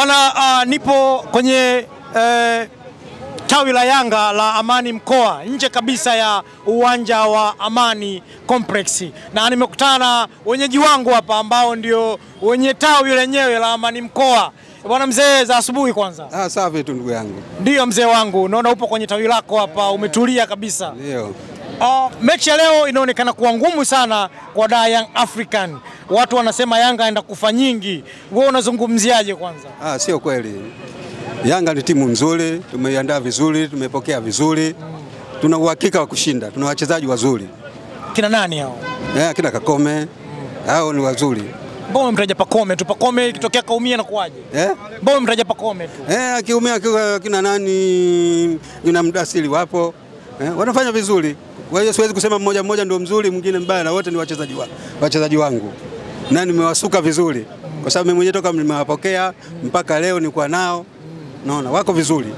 Bwana, nipo kwenye tawi la Yanga la Amani mkoa, nje kabisa ya uwanja wa Amani Complex, na nimekutana na wenyeji wangu hapa ambao ndio wenye tawi lenyewe la Amani mkoa. Bwana mzee, za asubuhi kwanza. Safi tu ndugu yangu. Ndio mzee wangu, naona upo kwenye tawi lako hapa, umetulia kabisa. Ndio. Mechi ya leo inaonekana kuwa ngumu sana kwa Young African. Watu wanasema Yanga aenda kufa nyingi. Wewe unazungumziaje kwanza? Sio kweli. Yanga ni timu nzuri, tumeiandaa vizuri, tumepokea vizuri. Tuna uhakika wa kushinda, tuna wachezaji wazuri. Kina nani hao? Kina Kakome. Hao ni wazuri. Mbona mtaja Pakome tu? Pakome ikitokea kaumia na kuaje? Mbona mtaja Pakome tu? Akiumia kina nani? Kina Mdasili wapo. Wanafanya vizuri. Kwa hiyo siwezi kusema mmoja mmoja ndio mzuri, mwingine mbaya, na wote ni wachezaji wangu. Na nimewasuka vizuri. Kwa sababu mimi mwenyewe toka nimewapokea mpaka leo nilikuwa nao. Naona wako vizuri.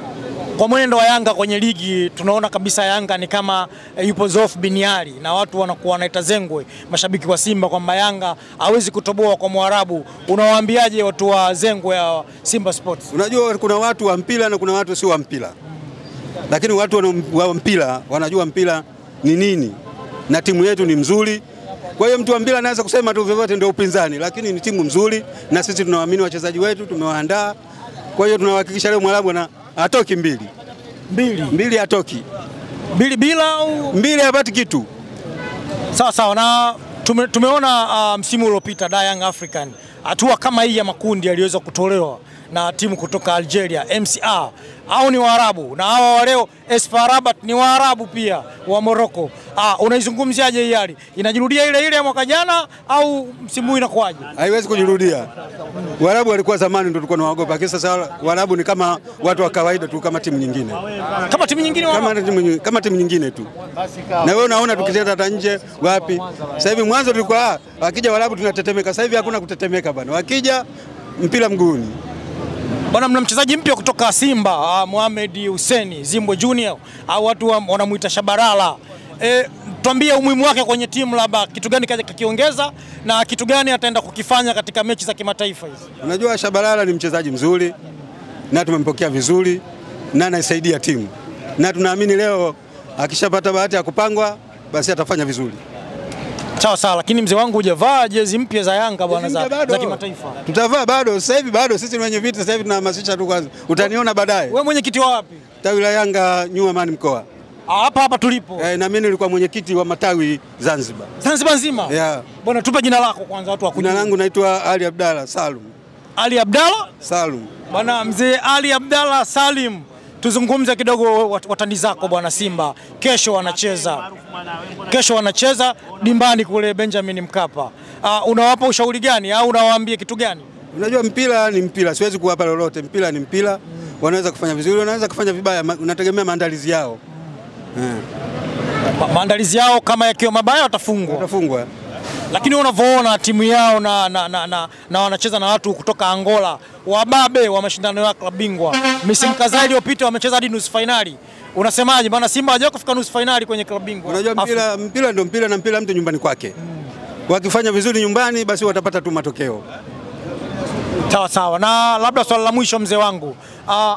Kwa mwenendo wa Yanga kwenye ligi tunaona kabisa Yanga ni kama yupo Zof Biniali, na watu wanakuwa wanaita zengwe mashabiki wa Simba kwamba Yanga hawezi kutoboa kwa Mwarabu. Unawaambiaje watu wa zengwe ya Simba Sports? Unajua kuna watu wa mpira na kuna watu sio wa mpira. Lakini watu wa mpira wanajua mpira ni nini, na timu yetu ni mzuri. Kwa hiyo mtu wa mpira anaweza kusema tu vyovyote ndio upinzani, lakini ni timu mzuri na sisi tunawaamini wachezaji wetu, tumewaandaa. Kwa hiyo tunahakikisha leo Mwarabu atoki mbili atoki. Mbili bila au mbili hapati kitu. Sawa, na tumeona msimu uliopita Young African hatua kama hii ya makundi aliweza kutolewa na timu kutoka Algeria, MCR, au ni Waarabu, na hawa leo Espoir Rabat ni Waarabu pia wa Morocco. Unaizungumziaje hii hali? Inajirudia ile ya mwaka jana au msimu huu inakuaje? Haiwezi kujirudia. Waarabu walikuwa zamani ndio tulikuwa tunawaogopa, lakini sasa Waarabu ni kama watu wa kawaida tu, kama timu nyingine. Kama timu nyingine kama timu nyingine tu. Na wewe unaona tukicheza hata nje wapi? Sasa hivi mwanzo tulikuwa wakija Waarabu tunatetemeka, sasa hivi hakuna kutetemeka bwana. Wakija mpira mguuni. Bwana, mna mchezaji mpya kutoka Simba, Mohamed Hussein Zimbo Junior, au watu wanamuita Shabalala. Tuambie umuhimu wake kwenye timu, labda kitu gani kakiongeza na kitu gani ataenda kukifanya katika mechi za kimataifa hizi. Unajua Shabalala ni mchezaji mzuri na tumempokea vizuri na anasaidia timu. Na tunaamini leo akishapata bahati ya kupangwa basi atafanya vizuri. Sawa, lakini mzee wangu hujavaa jezi mpya za Yanga bwana za kimataifa. Tutavaa bado, sasa hivi bado sisi wenye vita, sasa hivi tunahamasisha tu kwanza. Utaniona baadaye. Wewe mwenyekiti wa wapi? Tawi la Yanga New Amani mkoa. Hapa tulipo. Na mimi nilikuwa mwenyekiti wa matawi Zanzibar. Zanzibar nzima? Bwana, tupe jina lako kwanza watu wakujue. Jina langu naitwa Ali Abdalla Salum. Ali Abdalla Salum. Bwana mzee Ali Abdalla Salim, tuzungumze kidogo watani zako bwana Simba. Kesho wanacheza dimbani kule Benjamin Mkapa. Unawapa ushauri gani au unawaambia kitu gani? Unajua mpira ni mpira, siwezi kuwapa lolote. Mpira ni mpira. Wanaweza kufanya vizuri, wanaweza kufanya vibaya, unategemea maandalizi yao. Maandalizi yao kama yakiwa mabaya watafungwa. Lakini unavyoona timu yao na wanacheza na watu kutoka Angola, wababe wa mashindano ya klabu bingwa. Misimu kadhaa iliyopita wamecheza hadi nusu finali. Unasemaje bwana, Simba hajawahi kufika nusu finali kwenye klabu bingwa? Unajua mpira ndio mpira, na mpira mtu nyumbani kwake. Wakifanya vizuri nyumbani basi watapata tu matokeo. Sawa, na labda swali la mwisho mzee wangu.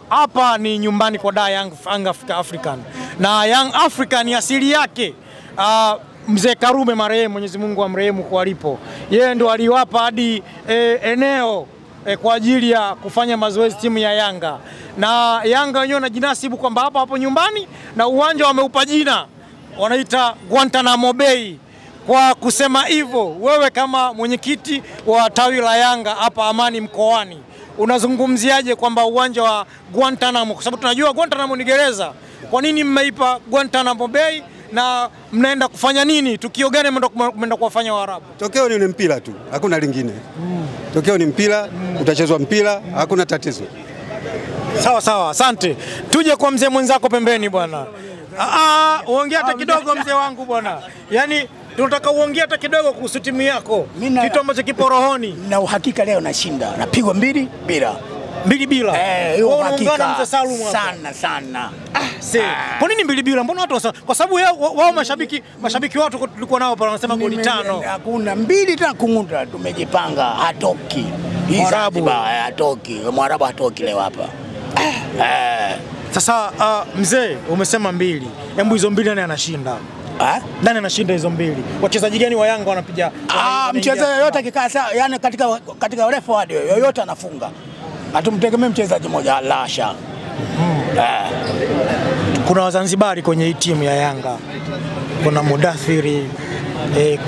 Hapa ni nyumbani kwa Young African. Na Young African asili yake mzee Karume marehemu, Mwenyezi Mungu amrehemu kwa alipo. Yeye ndo aliwapa hadi eneo kwa ajili ya kufanya mazoezi timu ya Yanga. Na Yanga wenyewe wanajinasibu kwamba hapo nyumbani, na uwanja wameupa jina wanaita Guantanamo Bay. Kwa kusema hivyo, wewe kama mwenyekiti wa tawi la Yanga hapa Amani mkoani, unazungumziaje kwamba uwanja wa Guantanamo, kwa sababu tunajua Guantanamo ni gereza, kwa nini mmeipa Guantanamo Bay na mnaenda kufanya nini? Tukio gani mnaenda kuwafanya Waarabu? Tokeo ni mpira tu, hakuna lingine. Tokeo ni mpira, utachezwa mpira, hakuna tatizo. Sawa, asante. Tuje kwa mzee mwenzako pembeni bwana. Uongea hata kidogo mzee wangu bwana. Yaani tunataka uongee hata kidogo kuhusu timu yako. Kitu ambacho kipo rohoni. Na uhakika leo nashinda. Napigwa 2-0. 2-0. Hiyo uhakika. Mzee Salum sana. Kwa nini 2-0? Mbona watu kwa sababu wao mashabiki watu tulikuwa nao pale wanasema goli 5. Hakuna 2 tena kung'uta, tumejipanga hatoki. Mwarabu hatoki, Mwarabu hatoki leo hapa. Sasa mzee umesema mbili. Hebu hizo mbili nani anashinda? Nani anashinda hizo mbili? Wachezaji gani wa Yanga wanapiga? Mchezaji yoyote akikaa sawa, yani katika urefu wa yoyote anafunga. Hatumtegemee mchezaji mmoja lasha. Kuna Wazanzibari kwenye hii timu ya Yanga. Kuna Mudathiri,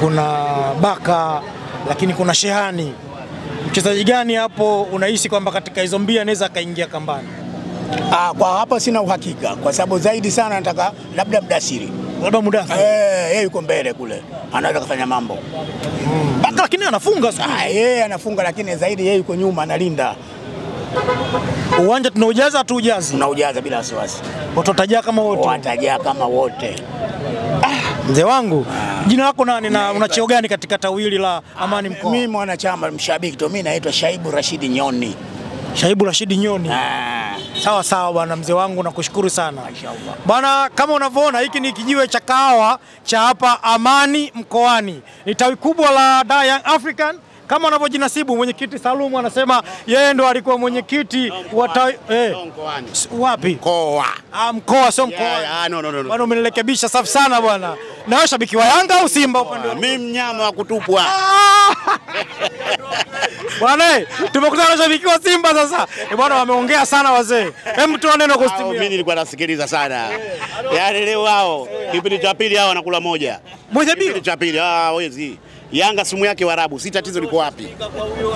kuna Baka, lakini kuna Shehani. Mchezaji gani hapo unahisi kwamba katika hizo mbili anaweza akaingia kambani? Kwa hapo sina uhakika kwa sababu zaidi sana nataka labda Mdasiri. Labda Mudathiri. Yeye yuko mbele kule. Anaweza kufanya mambo. Baka lakini anafunga sana. Yeye anafunga lakini zaidi yeye yuko nyuma analinda. Uwanja tunaujaza tu ujazi. Tunaujaza bila wasiwasi. Watatajia kama wote. Watajia kama wote. Mzee wangu, jina lako nani na una cheo gani katika tawili la Amani Mkoa? Mimi mwanachama mshabiki tu, mimi naitwa Shaibu Rashidi Nyoni. Shaibu Rashidi Nyoni. Sawa sawa bwana mzee wangu, nakushukuru sana. Bwana, kama unavyoona hiki ni kijiwe cha kahawa cha hapa Amani Mkoani. Ni tawi kubwa la Da Young African. Kama anavyojinasibu mwenyekiti Salumu anasema yeye ndo alikuwa mwenyekiti wa tawi wapi? Mkoa. Mkoa sio mkoa. No. Bwana umenirekebisha safi sana bwana. Na wewe shabiki wa Yanga au Simba upande wako? Mimi mnyama wa kutupwa. Bwana, tumekutana na shabiki wa Simba sasa. Bwana wameongea sana wazee. Hebu toa neno kwa timu. Mimi nilikuwa nasikiliza sana. Yaani leo wao kipindi cha pili hao wanakula moja. Moja bila. Kipindi cha pili wezi. Yanga sumu yake Waarabu. Si tatizo liko wapi?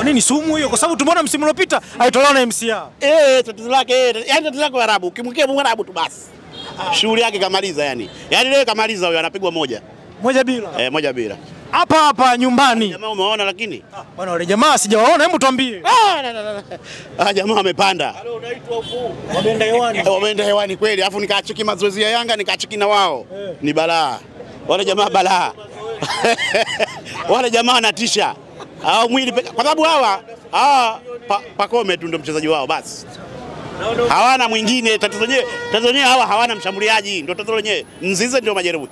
Nini sumu hiyo? Kwa sababu tumeona msimu uliopita alitolewa na MCA. Tatizo lake yaani tatizo lake Waarabu. Ukimwekea Mwarabu tu basi. Shughuli yake kamaliza yani. Yaani leo kamaliza huyo anapigwa moja. Moja bila. Moja bila. Hapa nyumbani. Jamaa umeona lakini? Bwana wale jamaa sijawaona, hebu tuambie. Jamaa amepanda. Unaitwa huko. Wameenda hewani. Wameenda hewani kweli. Alafu nikaachiki mazoezi ya Yanga nikaachiki na wao. Ni balaa. Wale jamaa balaa. Wale jamaa wanatisha. Hao mwili kwa sababu Pakome tu ndio mchezaji wao basi. Hawana mwingine. Tatizo lenyewe hawa hawana mshambuliaji. Ndio tatizo lenyewe. Mzize ndio majeruhi.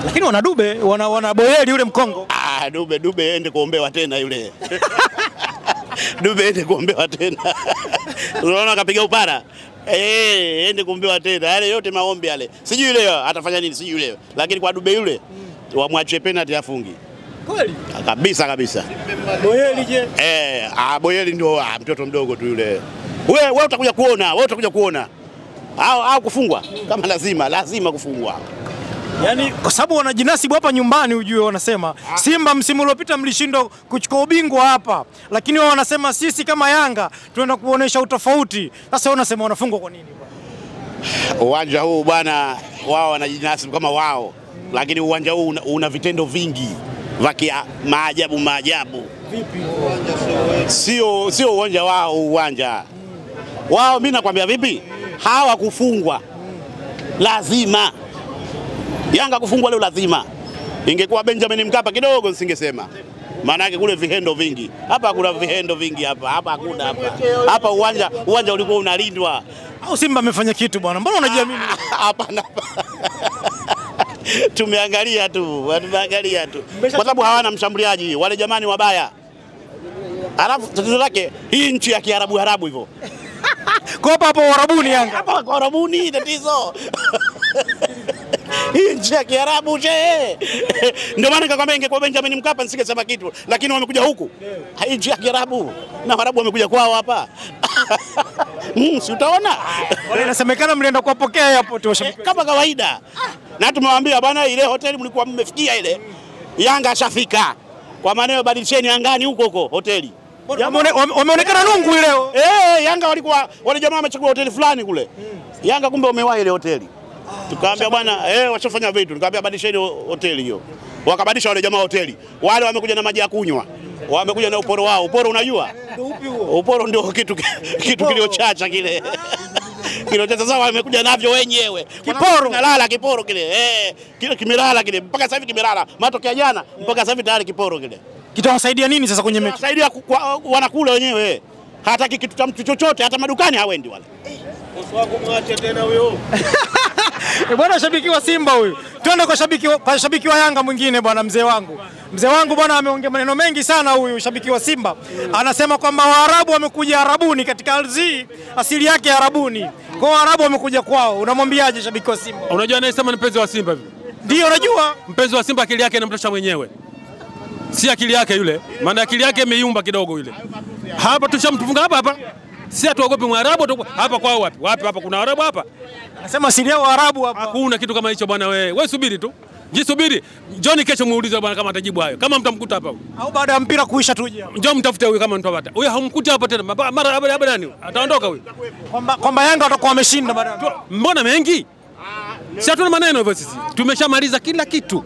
Lakini wana Dube, wana Boyeli yule Mkongo. Dube ende kuombewa tena yule. Dube ende kuombewa tena. Unaona akapiga upara. Ende kuombewa tena. Yale yote maombi yale. Sijui leo atafanya nini, sijui leo. Lakini kwa Dube yule wamwachie penalty afungi. Kweli? Kabisa. Boyeli je? Boyeli ndio mtoto mdogo tu yule. Wewe utakuja kuona. Au kufungwa kama lazima kufungwa. Yaani kwa sababu wanajinasibu hapa nyumbani ujue wanasema Simba msimu uliopita mlishindwa kuchukua ubingwa hapa. Lakini wao wanasema sisi kama Yanga tunaenda kuonesha utofauti. Sasa wao wanasema wanafungwa kwa nini bwana? Uwanja huu bwana wao wanajinasibu kama wao. Lakini uwanja huu una vitendo vingi vya maajabu. Vipi? Sio uwanja wao uwanja. Wao mimi nakwambia vipi? Hawa kufungwa lazima. Yanga kufungwa leo lazima. Ingekuwa Benjamin Mkapa kidogo nisingesema. Maana yake kule vihendo vingi. Hapa kuna vihendo vingi hapa. Hapa hakuna hapa. Hapa uwanja ulikuwa unalindwa. Au Simba amefanya kitu bwana? Mbona unajiamini? Hapana. Tumeangalia tu. Kwa sababu hawana mshambuliaji. Wale jamani wabaya. Alafu tatizo lake hii nchi ya Kiarabu hivyo. Kwa hapo Warabuni Yanga. Hapa kwa Warabuni tatizo. Hii nchi ya Kiarabu ndio maana nikakwambia ingekuwa Benjamin Mkapa nisingesema kitu, lakini wamekuja huku. Hii nchi ya Kiarabu na Waarabu wamekuja kwao hapa. Si utaona? Wale inasemekana mlienda kuwapokea airport washabiki. Kama kawaida. Na tumewaambia bwana ile hoteli mlikuwa mmefikia ile. Yanga ashafika. Kwa maana badilisheni angani huko hoteli. Wameonekana nungu leo. Yanga walikuwa wale jamaa wamechukua hoteli fulani kule. Yanga kumbe wamewahi ile hoteli. Tukaambia bwana washafanya vitu. Tukaambia badilisheni hoteli hiyo. Wakabadilisha wale jamaa hoteli. Wale wamekuja na maji ya kunywa. Wamekuja na uporo wao. Uporo unajua? Ndio upi huo? Uporo ndio kitu kiliochacha kile. Kiliochacha sawa wamekuja navyo wenyewe. Kiporo. Kinalala kiporo kile. Kile kimelala kile. Mpaka sasa hivi kimelala. Matokeo ya jana mpaka sasa hivi tayari kiporo kile. Kitawasaidia nini sasa kwenye mechi? Kitawasaidia wanakula wenyewe. Hataki kitu cha mtu chochote, hata madukani hawendi wale. Usiwako mwache tena huyo. Bwana shabiki wa Simba huyu. Twende kwa shabiki wa Yanga mwingine bwana mzee wangu. Mzee wangu bwana ameongea maneno mengi sana huyu shabiki wa Simba. Anasema kwamba Waarabu wamekuja Arabuni katika ardhi asili yake Arabuni. Kwa Waarabu wamekuja kwao. Unamwambiaje shabiki wa Simba? Unajua anayesema ni mpenzi wa Simba hivi? Ndio unajua. Mpenzi wa Simba akili yake inamtosha mwenyewe. Si akili yake yule. Maana akili yake imeyumba kidogo yule. Hapa tushamtufunga hapa. Si atuogope Mwarabu hapa kwao wapi? Wapi hapa kuna Waarabu hapa? Anasema asili yao Waarabu hapa. Hakuna kitu kama hicho bwana wewe. Wewe subiri tu. Jisubiri. Njoni kesho muulize bwana kama atajibu hayo. Kama mtamkuta hapa. Au baada ya mpira kuisha tuje. Njoo mtafute huyo kama mtapata. Huyo hamkuti hapa tena. Mara baada nani? Ataondoka huyo. Kwamba Yanga watakuwa wameshinda baada. Mbona mengi? Si hatuna maneno hivyo sisi. Tumeshamaliza kila kitu.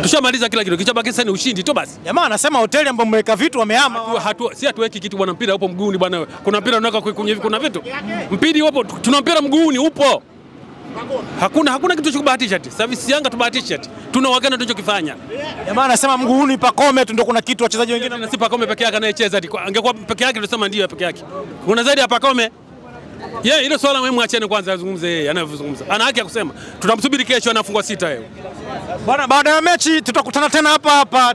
Tushamaliza kila kitu. Kichobaki sasa ni ushindi tu basi. Jamaa anasema hoteli ambapo mmeweka vitu wamehama. Si hatuweki kitu bwana, mpira upo mguuni bwana. Kuna mpira unaweka kwenye kuna vitu. Mpira upo, tuna mpira mguuni upo. Hakuna kitu cha kubahatisha ati. Service Yanga tubahatisha ati. Tuna wagana tunachokifanya. Jamaa anasema mguuni Pacome tu ndio kuna kitu wachezaji wengine na si Pacome peke yake anayecheza ati. Angekuwa peke yake tunasema ndio peke yake. Kuna zaidi ya Pacome. Yeye ile swala muhimu achane kwanza azungumze yeye anavyozungumza. Ana haki ya kusema. Tutamsubiri kesho anafungwa 6 yeye. Bwana baada ya mechi tutakutana tena hapa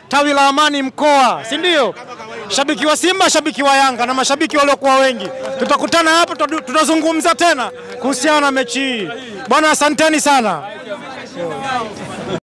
tawi la Amani mkoa, si ndio? Shabiki wa Simba, shabiki wa Yanga na mashabiki waliokuwa wengi. Tutakutana hapa tutazungumza tena kuhusiana na mechi hii. Bwana asanteni sana.